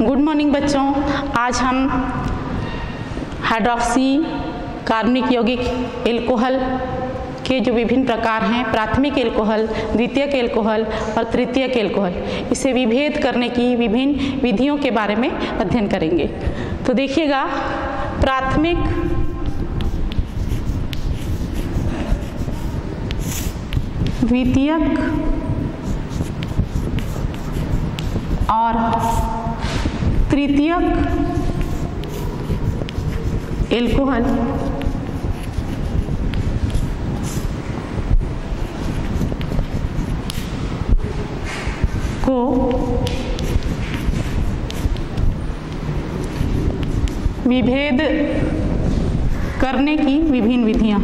Good morning बच्चों। आज हम हाइड्रॉक्सी कार्बनिक यौगिक एल्कोहल के जो विभिन्न प्रकार हैं, प्राथमिक एल्कोहल, द्वितीयक एल्कोहल और तृतीयक एल्कोहल, इसे विभेद करने की विभिन्न विधियों के बारे में अध्ययन करेंगे। तो देखिएगा, प्राथमिक द्वितीयक और तृतीयक एल्कोहल को विभेद करने की विभिन्न विधियां।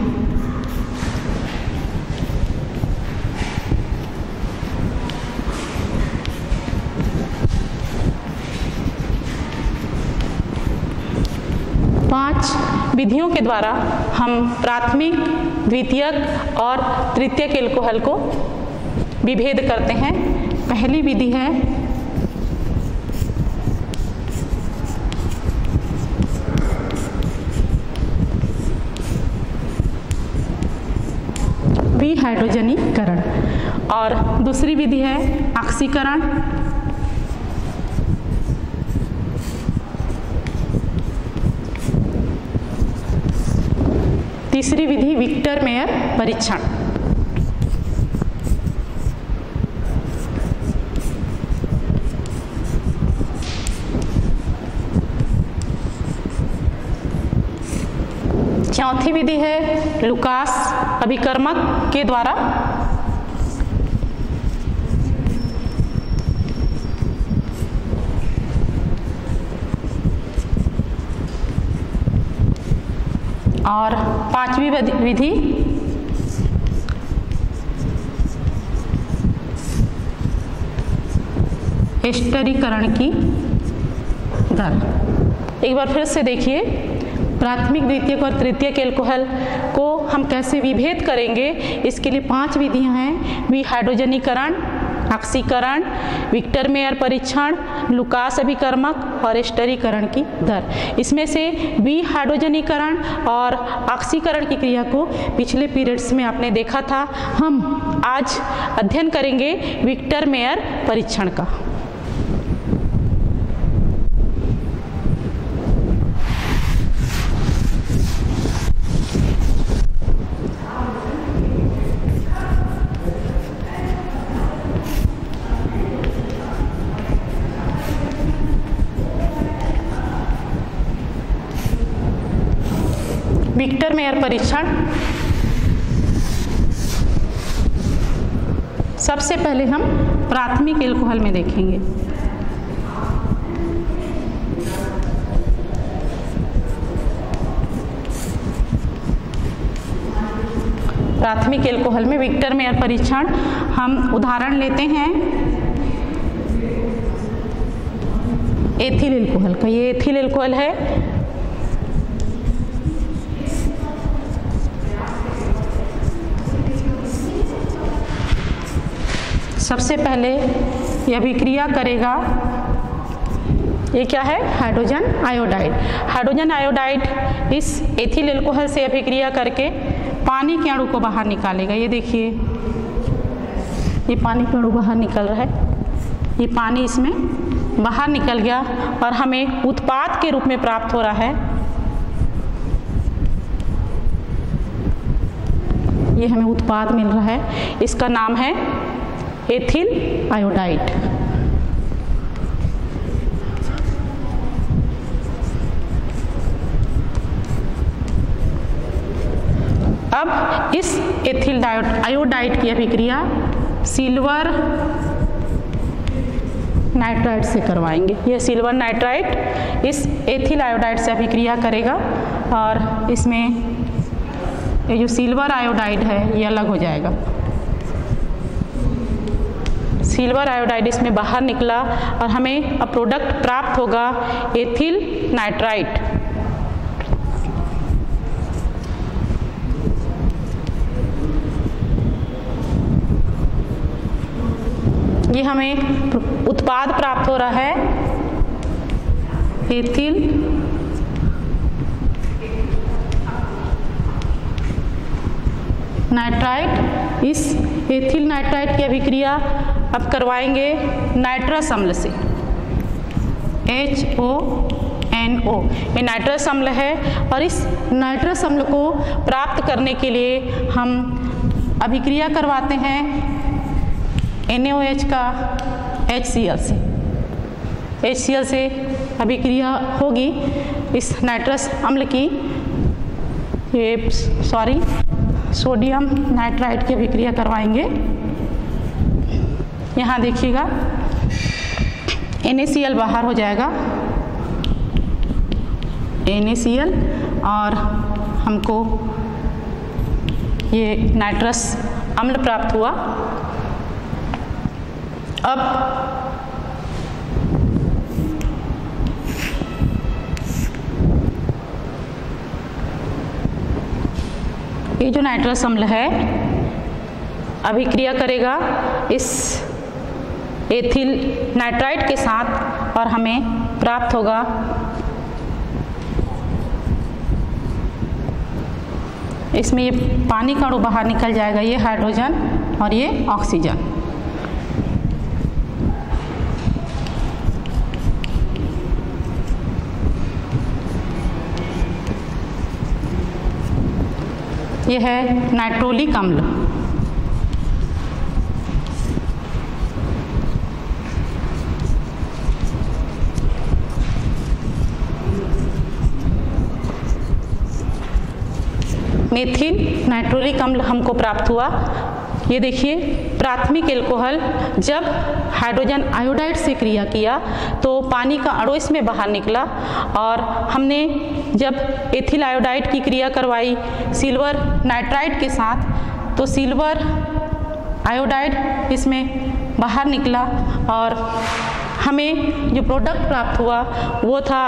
पांच विधियों के द्वारा हम प्राथमिक, द्वितीयक और तृतीयक एल्कोहल को विभेद करते हैं। पहली विधि है विहाइड्रोजनीकरण और दूसरी विधि है ऑक्सीकरण। तीसरी विधि विक्टर मेयर परीक्षण। चौथी विधि है लुकास अभिकर्मक के द्वारा। और पांचवी विधि एस्टरीकरण की दर। एक बार फिर से देखिए, प्राथमिक, द्वितीयक और तृतीयक एल्कोहल को हम कैसे विभेद करेंगे, इसके लिए पांच विधियां हैं। विहाइड्रोजनीकरण, ऑक्सीकरण, विक्टर मेयर परीक्षण, लुकास अभिकर्मक और एस्टरीकरण की दर। इसमें से विहाइड्रोजनीकरण और ऑक्सीकरण की क्रिया को पिछले पीरियड्स में आपने देखा था। हम आज अध्ययन करेंगे विक्टर मेयर परीक्षण का। विक्टर मेयर परीक्षण सबसे पहले हम प्राथमिक एल्कोहल में देखेंगे। प्राथमिक एल्कोहल में विक्टर मेयर परीक्षण हम उदाहरण लेते हैं एथिल एल्कोहल का। ये एथिल एल्कोहल है। सबसे पहले यह अभिक्रिया करेगा, ये क्या है, हाइड्रोजन आयोडाइड। हाइड्रोजन आयोडाइड इस एथिल एल्कोहल से अभिक्रिया करके पानी के अणु को बाहर निकालेगा। ये देखिए, ये पानी का अणु बाहर निकल रहा है। ये पानी इसमें बाहर निकल गया और हमें उत्पाद के रूप में प्राप्त हो रहा है। ये हमें उत्पाद मिल रहा है, इसका नाम है एथिल आयोडाइड। अब इस एथिल आयोडाइड की अभिक्रिया सिल्वर नाइट्राइड से करवाएंगे। यह सिल्वर नाइट्राइड इस एथिल आयोडाइड से अभिक्रिया करेगा और इसमें ये जो सिल्वर आयोडाइड है ये अलग हो जाएगा। सिल्वर आयोडाइड इसमें बाहर निकला और हमें अब प्रोडक्ट प्राप्त होगा एथिल नाइट्राइट। ये हमें उत्पाद प्राप्त हो रहा है एथिल नाइट्राइट। इस एथिल नाइट्राइट की अभिक्रिया अब करवाएंगे नाइट्रस अम्ल से, HONO। ये नाइट्रस अम्ल है और इस नाइट्रस अम्ल को प्राप्त करने के लिए हम अभिक्रिया करवाते हैं NaOH का HCl से। HCl से अभिक्रिया होगी इस नाइट्रस अम्ल की, ये सोडियम नाइट्राइट की अभिक्रिया करवाएंगे। यहाँ देखिएगा NaCl बाहर हो जाएगा, NaCl, और हमको ये नाइट्रस अम्ल प्राप्त हुआ। अब ये जो नाइट्रस अम्ल है अभिक्रिया करेगा इस एथिल नाइट्राइट के साथ और हमें प्राप्त होगा इसमें ये पानी का अणु बाहर निकल जाएगा, ये हाइड्रोजन और ये ऑक्सीजन। ये है नाइट्रोलिक अम्ल। मेथिल नाइट्रोलिक अम्ल हमको प्राप्त हुआ। ये देखिए प्राथमिक एल्कोहल जब हाइड्रोजन आयोडाइड से क्रिया किया तो पानी का अणु इसमें बाहर निकला और हमने जब एथिल आयोडाइड की क्रिया करवाई सिल्वर नाइट्राइड के साथ तो सिल्वर आयोडाइड इसमें बाहर निकला और हमें जो प्रोडक्ट प्राप्त हुआ वो था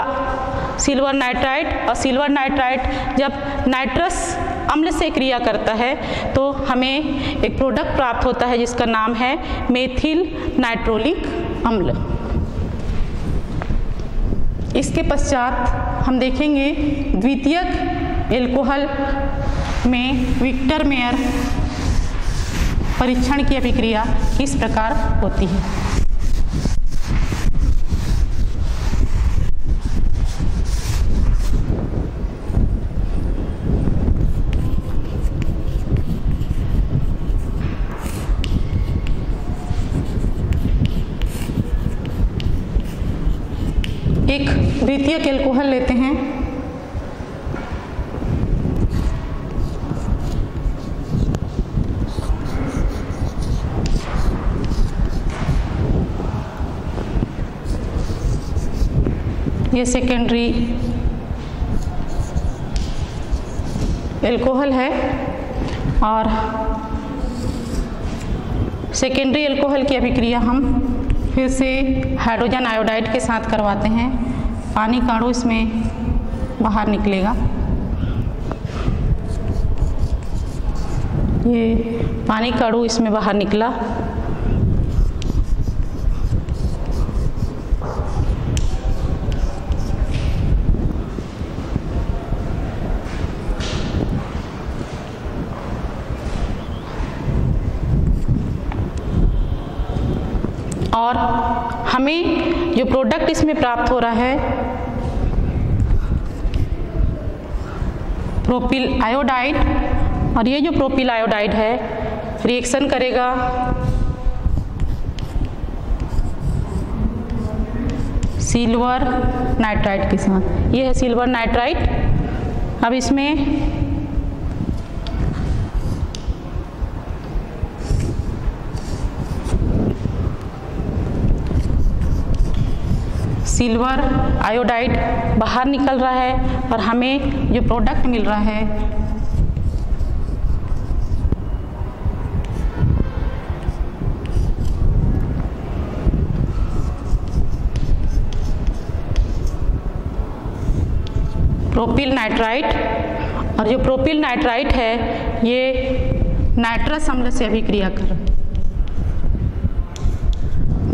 सिल्वर नाइट्राइड। और सिल्वर नाइट्राइड जब नाइट्रस अम्ल से क्रिया करता है तो हमें एक प्रोडक्ट प्राप्त होता है जिसका नाम है मेथिल नाइट्रोलिक अम्ल। इसके पश्चात हम देखेंगे द्वितीयक एल्कोहल में विक्टर मेयर परीक्षण की अभिक्रिया किस प्रकार होती है। एक द्वितीयक एल्कोहल लेते हैं, ये सेकेंडरी एल्कोहल है और सेकेंडरी एल्कोहल की अभिक्रिया हम फिर से हाइड्रोजन आयोडाइड के साथ करवाते हैं। पानी का अणु इसमें बाहर निकलेगा, ये पानी का अणु इसमें बाहर निकला और हमें जो प्रोडक्ट इसमें प्राप्त हो रहा है प्रोपिल आयोडाइड, और ये जो प्रोपिल आयोडाइड है रिएक्शन करेगा सिल्वर नाइट्राइट के साथ। ये है सिल्वर नाइट्राइट। अब इसमें सिल्वर आयोडाइड बाहर निकल रहा है और हमें जो प्रोडक्ट मिल रहा है प्रोपिल नाइट्राइट, और जो प्रोपिल नाइट्राइट है ये नाइट्रस अम्ल से अभिक्रिया कर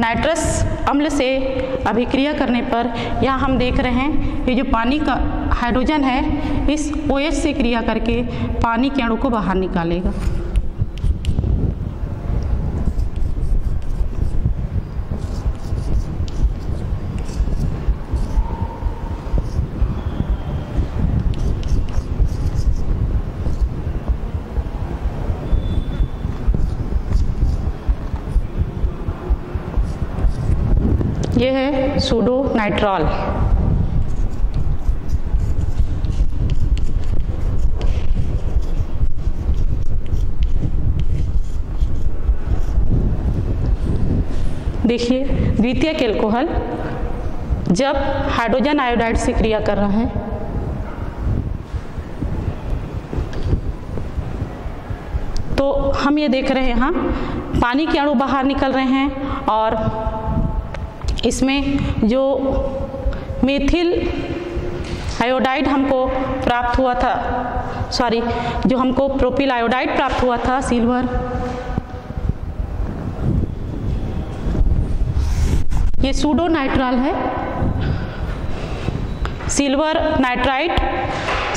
नाइट्रस अम्ल से अभिक्रिया करने पर यहाँ हम देख रहे हैं ये जो पानी का हाइड्रोजन है इस OH से क्रिया करके पानी के अणु को बाहर निकालेगा। ये है सूडो नाइट्रॉल। देखिए द्वितीयक एल्कोहल जब हाइड्रोजन आयोडाइड से क्रिया कर रहा है तो हम ये देख रहे हैं यहाँ पानी के अणु बाहर निकल रहे हैं और इसमें जो मेथिल आयोडाइड हमको प्राप्त हुआ था, जो हमको प्रोपिल आयोडाइड प्राप्त हुआ था सिल्वर, ये सूडो नाइट्राल है। सिल्वर नाइट्राइट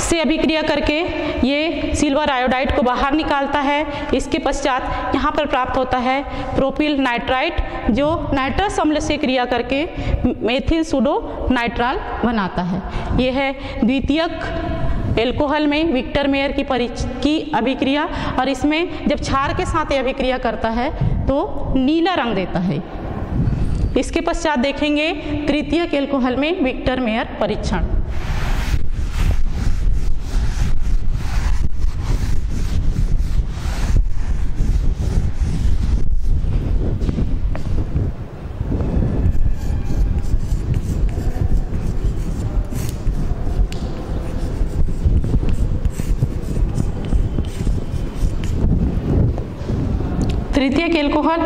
से अभिक्रिया करके ये सिल्वर आयोडाइड को बाहर निकालता है। इसके पश्चात यहाँ पर प्राप्त होता है प्रोपिल नाइट्राइट जो नाइट्रस अम्ल से क्रिया करके मेथिल सूडो नाइट्राल बनाता है। ये है द्वितीयक एल्कोहल में विक्टर मेयर की अभिक्रिया और इसमें जब क्षार के साथ ये अभिक्रिया करता है तो नीला रंग देता है। इसके पश्चात देखेंगे तृतीयक एल्कोहल में विक्टर मेयर परीक्षण। तृतीयक एल्कोहल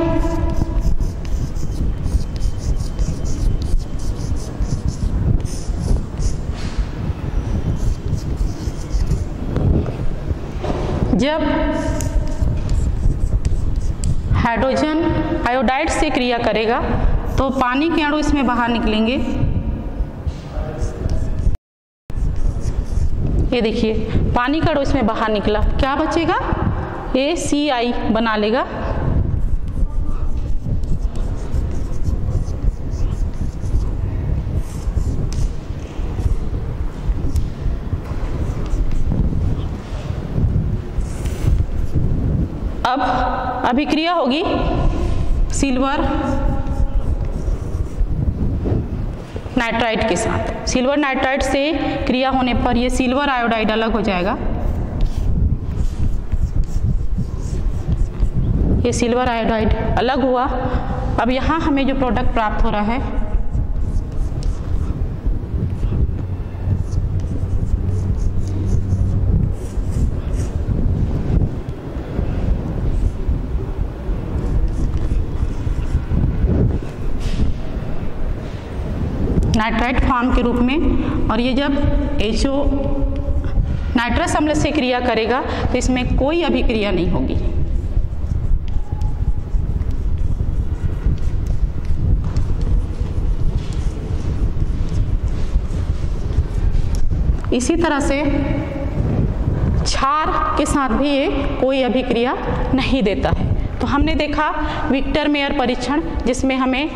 जब हाइड्रोजन आयोडाइड से क्रिया करेगा तो पानी के अणु इसमें बाहर निकलेंगे। ये देखिए पानी का अणु इसमें बाहर निकला, क्या बचेगा? ये CI बना लेगा। अब अभिक्रिया होगी सिल्वर नाइट्राइट के साथ। सिल्वर नाइट्राइट से क्रिया होने पर यह सिल्वर आयोडाइड अलग हो जाएगा। ये सिल्वर आयोडाइड अलग हुआ। अब यहाँ हमें जो प्रोडक्ट प्राप्त हो रहा है नाइट्राइट फॉर्म के रूप में, और ये जब HO नाइट्रस अम्ल से क्रिया करेगा तो इसमें कोई अभिक्रिया नहीं होगी। इसी तरह से क्षार के साथ भी ये कोई अभिक्रिया नहीं देता है। तो हमने देखा विक्टर मेयर परीक्षण जिसमें हमें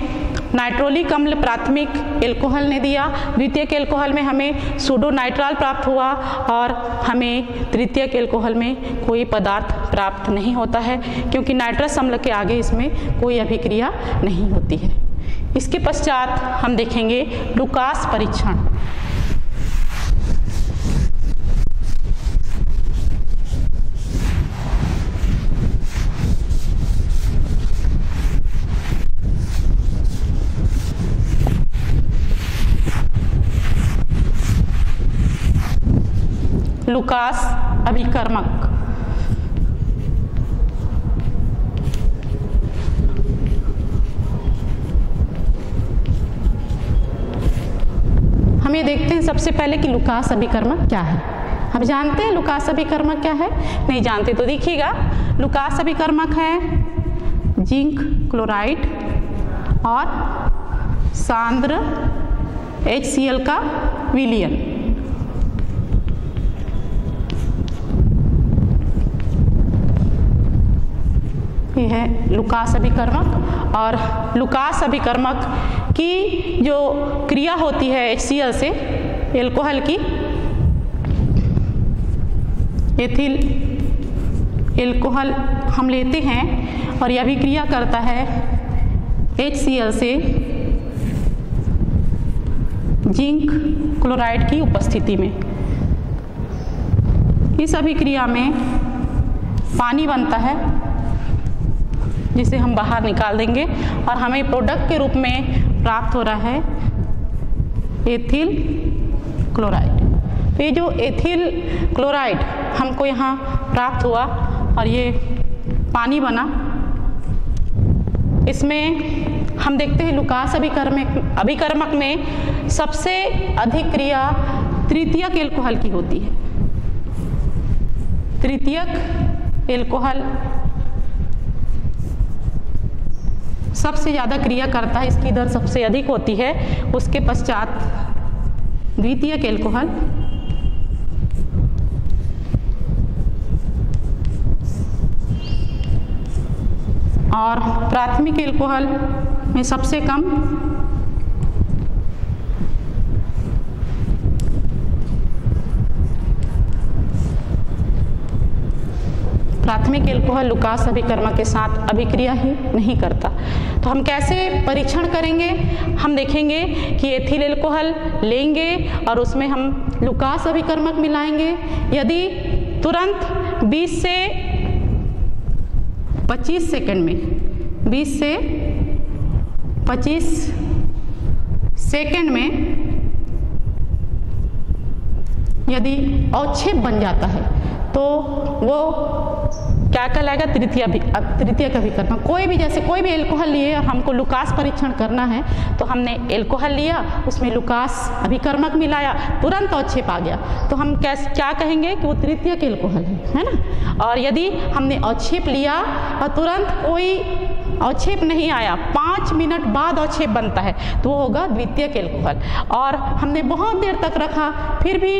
नाइट्रोलिक अम्ल प्राथमिक एल्कोहल ने दिया, द्वितीयक एल्कोहल में हमें सूडो नाइट्राल प्राप्त हुआ और हमें तृतीयक एल्कोहल में कोई पदार्थ प्राप्त नहीं होता है क्योंकि नाइट्रस अम्ल के आगे इसमें कोई अभिक्रिया नहीं होती है। इसके पश्चात हम देखेंगे लुकास परीक्षण। लुकास अभिकर्मक हम ये देखते हैं सबसे पहले कि लुकास अभिकर्मक क्या है। हम जानते हैं लुकास अभिकर्मक क्या है? नहीं जानते तो देखिएगा। लुकास अभिकर्मक है जिंक क्लोराइड और सांद्र HCl का विलयन। ये है लुकास अभिकर्मक, और लुकास अभिकर्मक की जो क्रिया होती है HCl से एल्कोहल की, एथिल एल्कोहल हम लेते हैं और यह अभिक्रिया करता है HCl से जिंक क्लोराइड की उपस्थिति में। इस अभिक्रिया में पानी बनता है जिसे हम बाहर निकाल देंगे और हमें प्रोडक्ट के रूप में प्राप्त हो रहा है एथिल क्लोराइड। तो ये जो एथिल क्लोराइड हमको यहाँ प्राप्त हुआ और ये पानी बना, इसमें हम देखते हैं लुकास अभिकर्मक में सबसे अधिक क्रिया तृतीयक एल्कोहल की होती है। तृतीयक एल्कोहल सबसे ज़्यादा क्रिया करता है, इसकी दर सबसे अधिक होती है। उसके पश्चात द्वितीयक एल्कोहल, और प्राथमिक एल्कोहल में सबसे कम प्राथमिक एल्कोहल लुकास अभिकर्मक के साथ अभिक्रिया ही नहीं करता। तो हम कैसे परीक्षण करेंगे? हम देखेंगे कि एथिल एल्कोहल लेंगे और उसमें हम लुकास अभिकर्मक मिलाएंगे। यदि तुरंत 20 से 25 सेकंड में 20 से 25 सेकंड में यदि अवक्षेप बन जाता है तो वो क्या कहलाएगा? तृतीयक अभिकर्मक। कोई भी जैसे कोई भी एल्कोहल लिए और हमको लुकास परीक्षण करना है तो हमने एल्कोहल लिया, उसमें लुकास अभिकर्मक मिलाया, तुरंत अवक्षेप आ गया तो हम क्या कहेंगे कि वो तृतीयक एल्कोहल है ना। और यदि हमने अवक्षेप लिया और तुरंत कोई अवक्षेप नहीं आया, 5 मिनट बाद अवक्षेप बनता है तो वो होगा द्वितीयक एल्कोहल। और हमने बहुत देर तक रखा फिर भी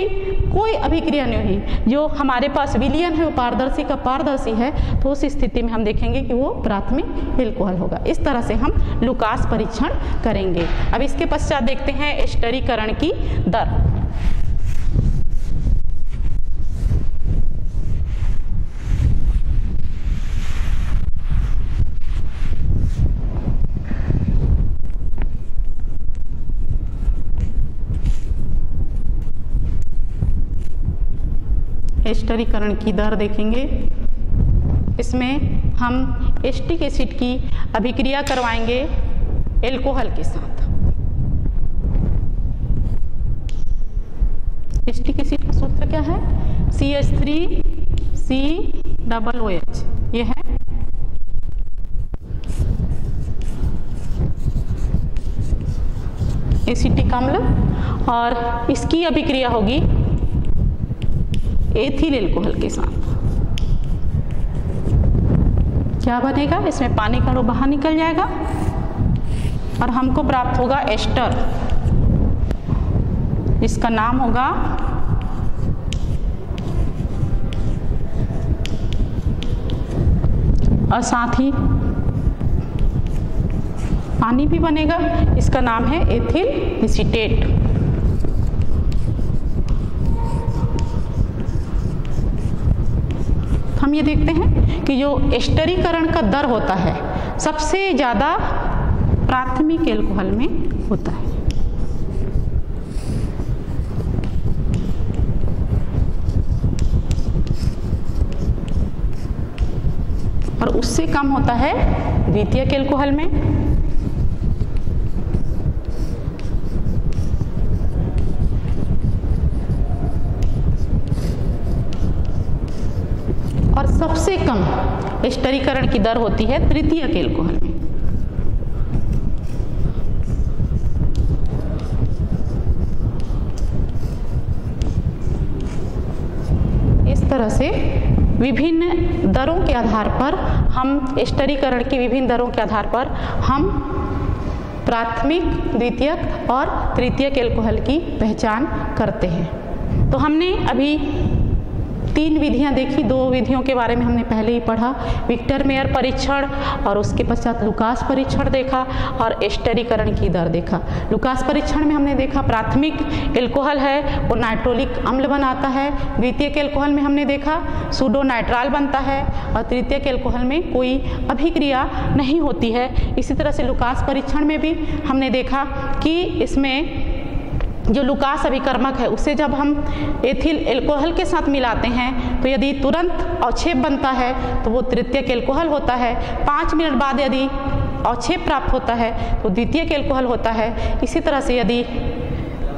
कोई अभिक्रिया नहीं हुई, जो हमारे पास विलयन है वो पारदर्शी का पारदर्शी है, तो उस स्थिति में हम देखेंगे कि वो प्राथमिक एल्कोहल होगा। इस तरह से हम लुकास परीक्षण करेंगे। अब इसके पश्चात देखते हैं एस्टरीकरण की दर। एस्टरीकरण की दर देखेंगे। इसमें हम एस्टिक एसिड की अभिक्रिया करवाएंगे एल्कोहल के साथ। एस्टिक एसिड का सूत्र क्या है? CH3COOH। ये है एसिटिक अम्ल और इसकी अभिक्रिया होगी एथिल एल्कोहल के साथ। क्या बनेगा? इसमें पानी का अणु बाहर निकल जाएगा और हमको प्राप्त होगा एस्टर। इसका नाम होगा और साथ ही पानी भी बनेगा, इसका नाम है एथिल एसीटेट। हम ये देखते हैं कि जो एस्टरीकरण का दर होता है सबसे ज़्यादा प्राथमिक एल्कोहल में होता है। और उससे कम होता है द्वितीयक एल्कोहल में। और सबसे कम एस्टरीकरण की दर होती है तृतीयक एल्कोहल में। इस तरह से विभिन्न दरों के आधार पर हम एस्टरीकरण की विभिन्न दरों के आधार पर हम प्राथमिक, द्वितीयक और तृतीयक एल्कोहल की पहचान करते हैं। तो हमने अभी 3 विधियां देखी, 2 विधियों के बारे में हमने पहले ही पढ़ा, विक्टर मेयर परीक्षण और उसके पश्चात लुकास परीक्षण देखा और एस्टरीकरण की दर देखा। लुकास परीक्षण में हमने देखा प्राथमिक एल्कोहल है वो नाइट्रोलिक अम्ल बनाता है, द्वितीयक एल्कोहल में हमने देखा सूडो नाइट्राल बनता है और तृतीयक एल्कोहल में कोई अभिक्रिया नहीं होती है। इसी तरह से लुकास परीक्षण में भी हमने देखा कि इसमें जो लुकास अभिकर्मक है उसे जब हम एथिल एल्कोहल के साथ मिलाते हैं तो यदि तुरंत अवक्षेप बनता है तो वो तृतीयक एल्कोहल होता है, 5 मिनट बाद यदि अवक्षेप प्राप्त होता है तो द्वितीयक एल्कोहल होता है। इसी तरह से यदि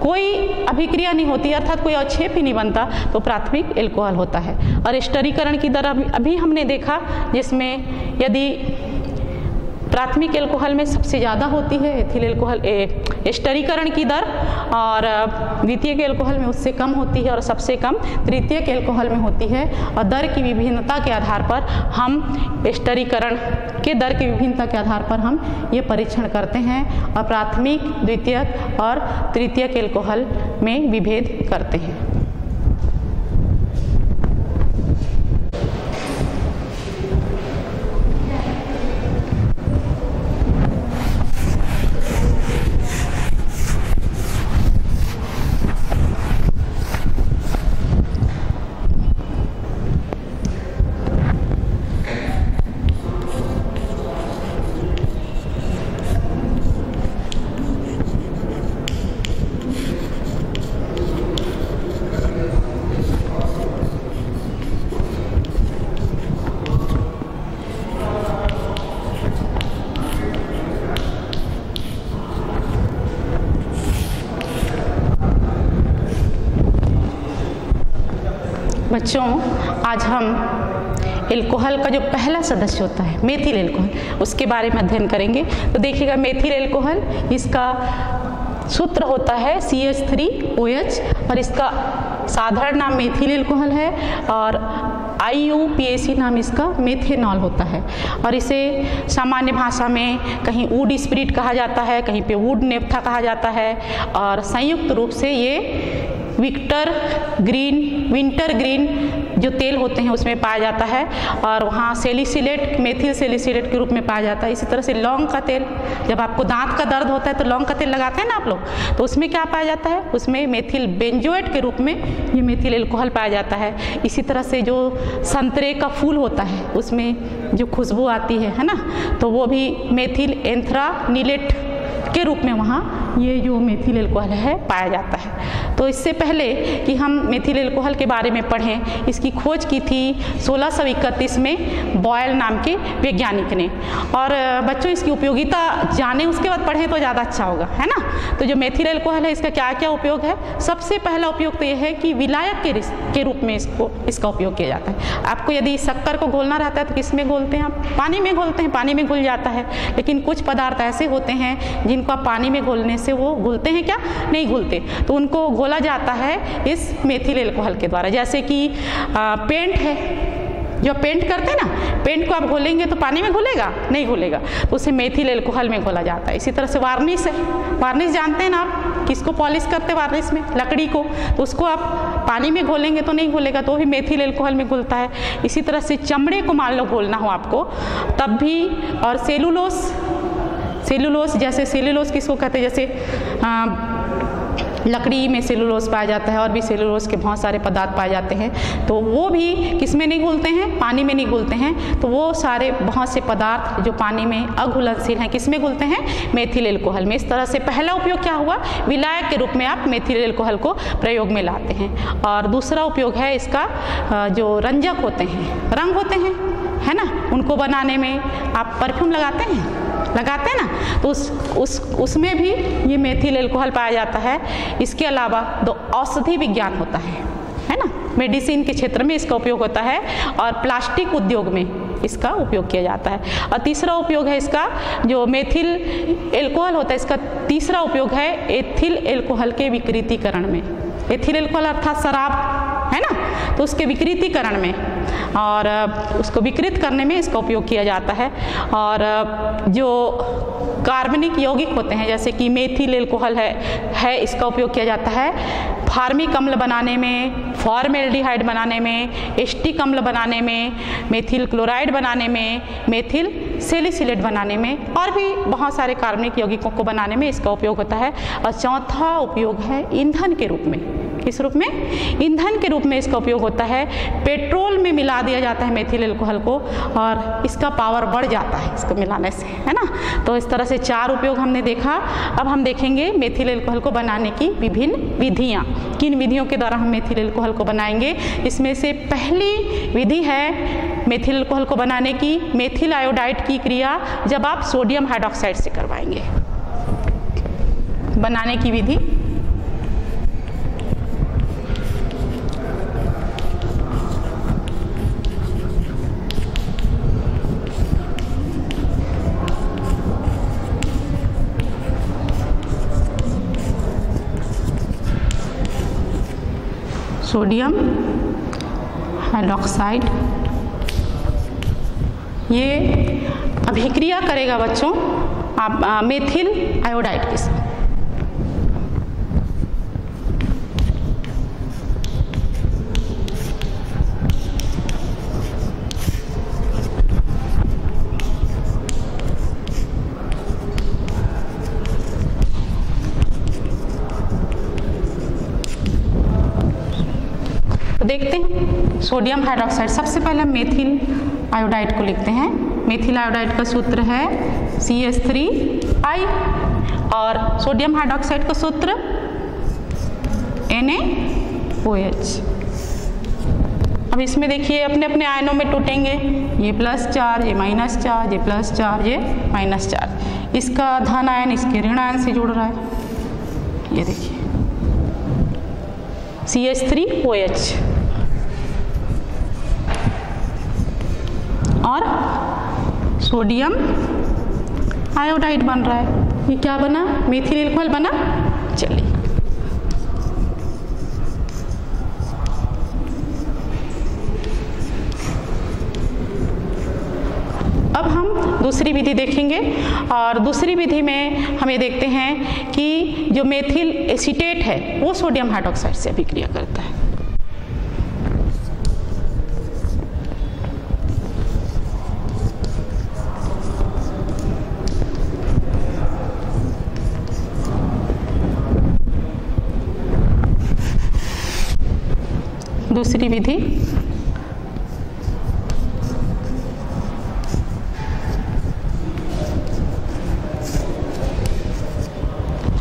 कोई अभिक्रिया नहीं होती अर्थात कोई अवक्षेप ही नहीं बनता तो प्राथमिक एल्कोहल होता है। और एस्टरीकरण की दर अभी हमने देखा जिसमें यदि प्राथमिक एल्कोहल में सबसे ज़्यादा होती है एथिल एल्कोहल एस्टरीकरण की दर और द्वितीयक एल्कोहल में उससे कम होती है और सबसे कम तृतीयक एल्कोहल में होती है। और दर की विभिन्नता के आधार पर हम एस्टरीकरण के दर की विभिन्नता के आधार पर हम ये परीक्षण करते हैं और प्राथमिक, द्वितीयक और तृतीयक एल्कोहल में विभेद करते हैं। बच्चों, आज हम एल्कोहल का जो पहला सदस्य होता है मेथिल एल्कोहल, उसके बारे में अध्ययन करेंगे। तो देखिएगा मेथिल एल्कोहल, इसका सूत्र होता है CH3OH और इसका साधारण नाम मेथिल एल्कोहल है और IUPAC नाम इसका मेथेनॉल होता है। और इसे सामान्य भाषा में कहीं वुड स्पिरिट कहा जाता है, कहीं पे वुड नेफ्था कहा जाता है और संयुक्त रूप से ये विंटर ग्रीन जो तेल होते हैं उसमें पाया जाता है और वहाँ सेलिसिलेट, मेथिल सेलिसिलेट के रूप में पाया जाता है। इसी तरह से लौंग का तेल, जब आपको दांत का दर्द होता है तो लौंग का तेल लगाते हैं ना आप लोग, तो उसमें क्या पाया जाता है, उसमें मेथिल बेंजोएट के रूप में ये मेथिल एल्कोहल पाया जाता है। इसी तरह से जो संतरे का फूल होता है उसमें जो खुशबू आती है ना, तो वो भी मेथिल एंथ्रानिलेट के रूप में वहाँ ये जो मेथिल एल्कोहल है पाया जाता है। तो इससे पहले कि हम मेथिल एल्कोहल के बारे में पढ़ें, इसकी खोज की थी 1631 में बॉयल नाम के वैज्ञानिक ने। और बच्चों इसकी उपयोगिता जाने उसके बाद पढ़ें तो ज़्यादा अच्छा होगा, है ना। तो जो मेथिल एल्कोहल है इसका क्या क्या उपयोग है। सबसे पहला उपयोग तो ये है कि विलायक के रूप में इसका उपयोग किया जाता है। आपको यदि शक्कर को घोलना रहता है तो किस में घोलते हैं आप, पानी में घोलते हैं, पानी में घुल जाता है। लेकिन कुछ पदार्थ ऐसे होते हैं जिनको आप पानी में घोलने से वो घुलते हैं क्या, नहीं घुलते, तो उनको घोला जाता है इस मेथिल एल्कोहल के द्वारा। जैसे कि पेंट है, जो पेंट करते हैं ना, पेंट को आप घोलेंगे तो पानी में घुलेगा, नहीं घुलेगा, तो उसे मेथिल एल्कोहल में घोला जाता है। इसी तरह से वार्निश है, वार्निश जानते हैं ना आप, किसको पॉलिश करते हैं वार्निश में, लकड़ी को, तो उसको आप पानी में घोलेंगे तो नहीं घुलेगा, तो भी मेथिल एल्कोहल में घुलता है। इसी तरह से चमड़े को मान लो घोलना हो आपको तब भी, और सेलुलोस जैसे सेलुलोस किसको कहते हैं, जैसे लकड़ी में सेलुलोस पाया जाता है और भी सेलुलोस के बहुत सारे पदार्थ पाए जाते हैं, तो वो भी किस में नहीं घुलते हैं, पानी में नहीं घुलते हैं। तो वो सारे बहुत से पदार्थ जो पानी में अघुलनशील हैं किस में घुलते हैं, मेथिल एल्कोहल में। इस तरह से पहला उपयोग क्या हुआ, विलायक के रूप में आप मेथिल एल्कोहल को प्रयोग में लाते हैं। और दूसरा उपयोग है इसका, जो रंजक होते हैं, रंग होते हैं, है ना, उनको बनाने में आप परफ्यूम लगाते हैं ना, तो उसमें भी ये मेथिल एल्कोहल पाया जाता है। इसके अलावा दो औषधि विज्ञान होता है ना, मेडिसिन के क्षेत्र में इसका उपयोग होता है और प्लास्टिक उद्योग में इसका उपयोग किया जाता है। और तीसरा उपयोग है इसका, जो मेथिल एल्कोहल होता है, इसका तीसरा उपयोग है एथिल एल्कोहल के विकृतीकरण में। एथिल एल्कोहल अर्थात शराब, है ना, तो उसके विकृतीकरण में और उसको विकृत करने में इसका उपयोग किया जाता है। और जो कार्बनिक यौगिक होते हैं जैसे कि मेथिल एल्कोहल है इसका उपयोग किया जाता है फार्मिक अम्ल बनाने में, फॉर्मेल्डिहाइड बनाने में, एस्टिक अम्ल बनाने में, मेथिल क्लोराइड बनाने में, मेथिल सैलिसिलेट बनाने में और भी बहुत सारे कार्बनिक यौगिकों को बनाने में इसका उपयोग होता है। और चौथा उपयोग है ईंधन के रूप में। किस रूप में? ईंधन के रूप में इसका उपयोग होता है। पेट्रोल में मिला दिया जाता है मेथिल एल्कोहल को और इसका पावर बढ़ जाता है इसको मिलाने से, है ना। तो इस तरह से 4 उपयोग हमने देखा। अब हम देखेंगे मेथिल एल्कोहल को बनाने की विभिन्न विधियाँ। किन विधियों के द्वारा हम मेथिल एल्कोहल को बनाएंगे? इसमें से पहली विधि है मेथिल एल्कोहल को बनाने की मेथिल आयोडाइड की क्रिया, जब आप सोडियम हाइड्रॉक्साइड से करवाएंगे। बनाने की विधि सोडियम हाइड्रॉक्साइड, ये अभिक्रिया करेगा बच्चों आप मेथिल आयोडाइड के साथ। देखते हैं सोडियम हाइड्रॉक्साइड। सबसे पहले मेथिल आयोडाइड को लिखते हैं। मेथिल आयोडाइड का सूत्र है CH3I और सोडियम हाइड्रॉक्साइड का सूत्र NaOH। अब इसमें देखिए अपने अपने आयनों में टूटेंगे, ये प्लस चार्ज, ये माइनस चार्ज, ये प्लस चार्ज, ये माइनस चार्ज। इसका धन आयन इसके ऋण आयन से जुड़ रहा है, ये देखिए CH3OH। और सोडियम आयोडाइड बन रहा है। ये क्या बना? मेथिल एल्कोहल बना। चलिए अब हम दूसरी विधि देखेंगे और दूसरी विधि में हम ये देखते हैं कि जो मेथिल एसीटेट है वो सोडियम हाइड्रॉक्साइड से अभिक्रिया करता है। दूसरी विधि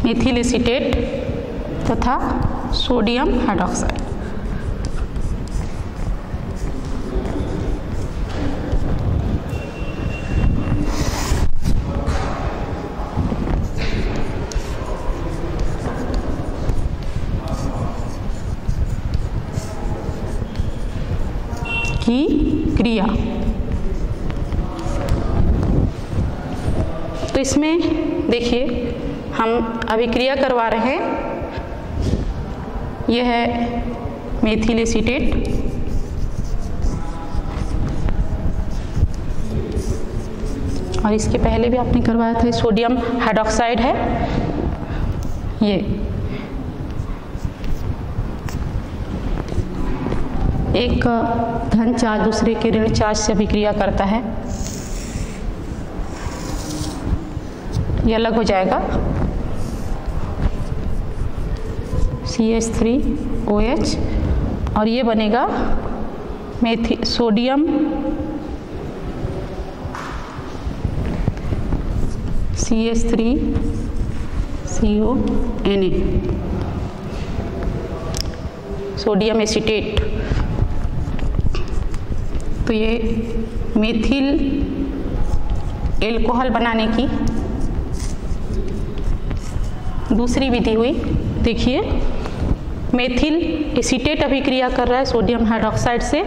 मेथिल एसीटेट तथा सोडियम हाइड्रॉक्साइड। की क्रिया। तो इसमें देखिए हम अभिक्रिया करवा रहे हैं। यह है मेथिल एसीटेट, और इसके पहले भी आपने करवाया था सोडियम हाइड्रॉक्साइड है। ये एक धन चार्ज दूसरे के ऋण चार्ज से अभिक्रिया करता है, ये अलग हो जाएगा CH3OH और ये बनेगा सोडियम CH3CONA, सोडियम एसीटेट। तो ये मेथिल एल्कोहल बनाने की दूसरी विधि हुई। देखिए मेथिल एसीटेट अभिक्रिया कर रहा है सोडियम हाइड्रॉक्साइड से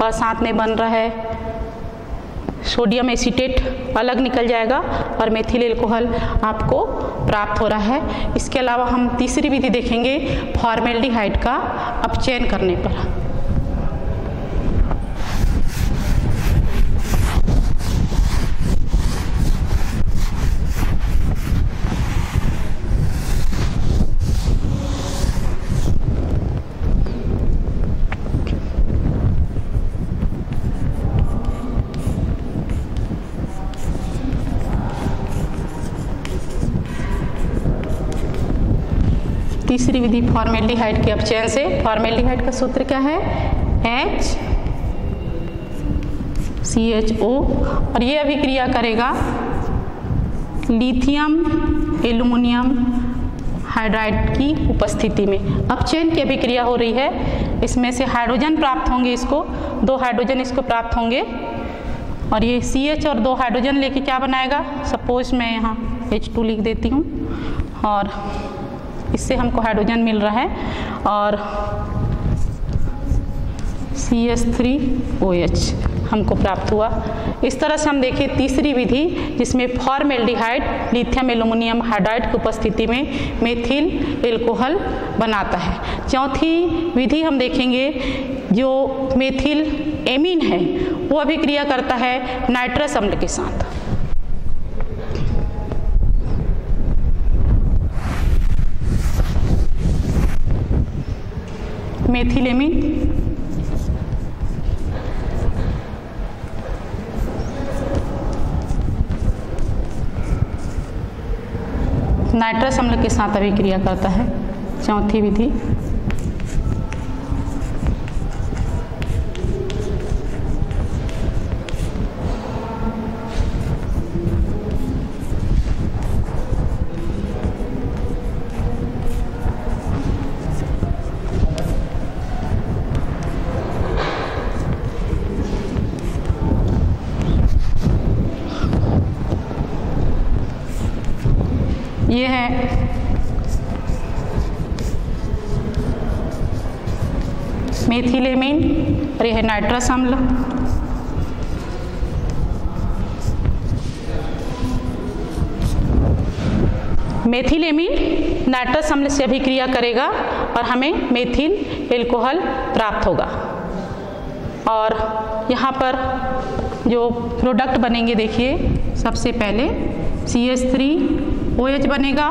और साथ में बन रहा है सोडियम एसीटेट, अलग निकल जाएगा और मेथिल एल्कोहल आपको प्राप्त हो रहा है। इसके अलावा हम तीसरी विधि देखेंगे फॉर्मेल्डिहाइड का अपचयन करने पर। तीसरी विधि फॉर्मेल्डिहाइड के अपचयन से। फॉर्मेल्डिहाइड का सूत्र क्या है? HCHO, और ये अभिक्रिया करेगा लिथियम एल्युमिनियम हाइड्राइड की उपस्थिति में। अपचयन की अभिक्रिया हो रही है, इसमें से हाइड्रोजन प्राप्त होंगे, इसको 2 हाइड्रोजन इसको प्राप्त होंगे, और ये CH और 2 हाइड्रोजन लेके क्या बनाएगा? सपोज मैं यहाँ H2 लिख देती हूँ, और इससे हमको हाइड्रोजन मिल रहा है, और CH3OH हमको प्राप्त हुआ। इस तरह से हम देखें तीसरी विधि जिसमें फॉर्मेल्डिहाइड लिथियम एल्युमिनियम हाइड्राइड की उपस्थिति में मेथिल एल्कोहल बनाता है। चौथी विधि हम देखेंगे जो मेथिल एमीन है, वो अभिक्रिया करता है नाइट्रस अम्ल के साथ। मेथिल एमीन नाइट्रस अम्ल के साथ अभिक्रिया करता है। चौथी विधि ये है मेथिल एमीन और यह है नाइट्रस अम्ल। मेथिल एमीन नाइट्रस अम्ल से अभिक्रिया करेगा और हमें मेथिल एल्कोहल प्राप्त होगा। और यहाँ पर जो प्रोडक्ट बनेंगे देखिए, सबसे पहले CH3OH बनेगा,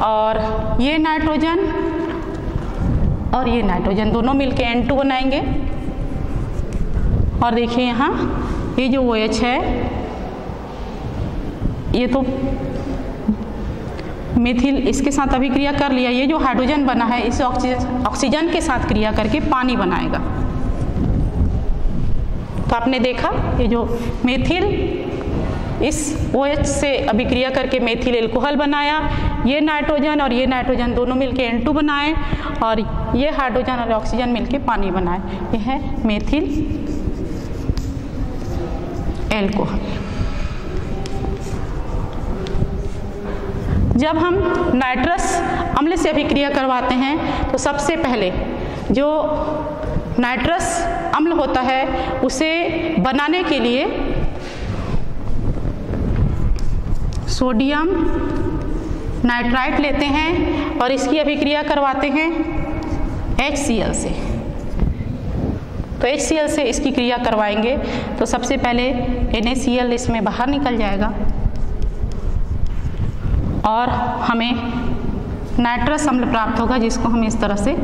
और ये नाइट्रोजन और ये नाइट्रोजन दोनों मिलके N2 बनाएंगे। और देखिए यहाँ ये जो OH है, ये तो मेथिल इसके साथ अभिक्रिया कर लिया। ये जो हाइड्रोजन बना है इसे ऑक्सीजन के साथ क्रिया करके पानी बनाएगा। तो आपने देखा ये जो मेथिल इस OH से अभिक्रिया करके मेथिल एल्कोहल बनाया, ये नाइट्रोजन और ये नाइट्रोजन दोनों मिलके N2 बनाए, और ये हाइड्रोजन और ऑक्सीजन मिलके पानी बनाए। यह है मेथिल एल्कोहल। जब हम नाइट्रस अम्ल से अभिक्रिया करवाते हैं तो सबसे पहले जो नाइट्रस अम्ल होता है उसे बनाने के लिए सोडियम नाइट्राइट लेते हैं और इसकी अभिक्रिया करवाते हैं HCl से। तो HCl से इसकी क्रिया करवाएंगे तो सबसे पहले NaCl इसमें बाहर निकल जाएगा और हमें नाइट्रस अम्ल प्राप्त होगा, जिसको हम इस तरह से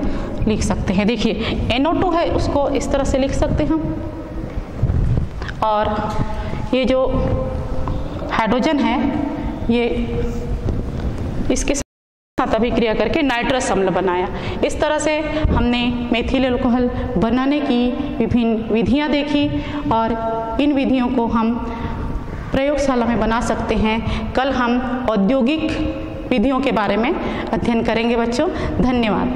लिख सकते हैं। देखिए NO2 है, उसको इस तरह से लिख सकते हैं हम, और ये जो हाइड्रोजन है ये इसके साथ अभिक्रिया करके नाइट्रस अम्ल बनाया। इस तरह से हमने मेथिल एल्कोहल बनाने की विभिन्न विधियां देखी और इन विधियों को हम प्रयोगशाला में बना सकते हैं। कल हम औद्योगिक विधियों के बारे में अध्ययन करेंगे बच्चों। धन्यवाद।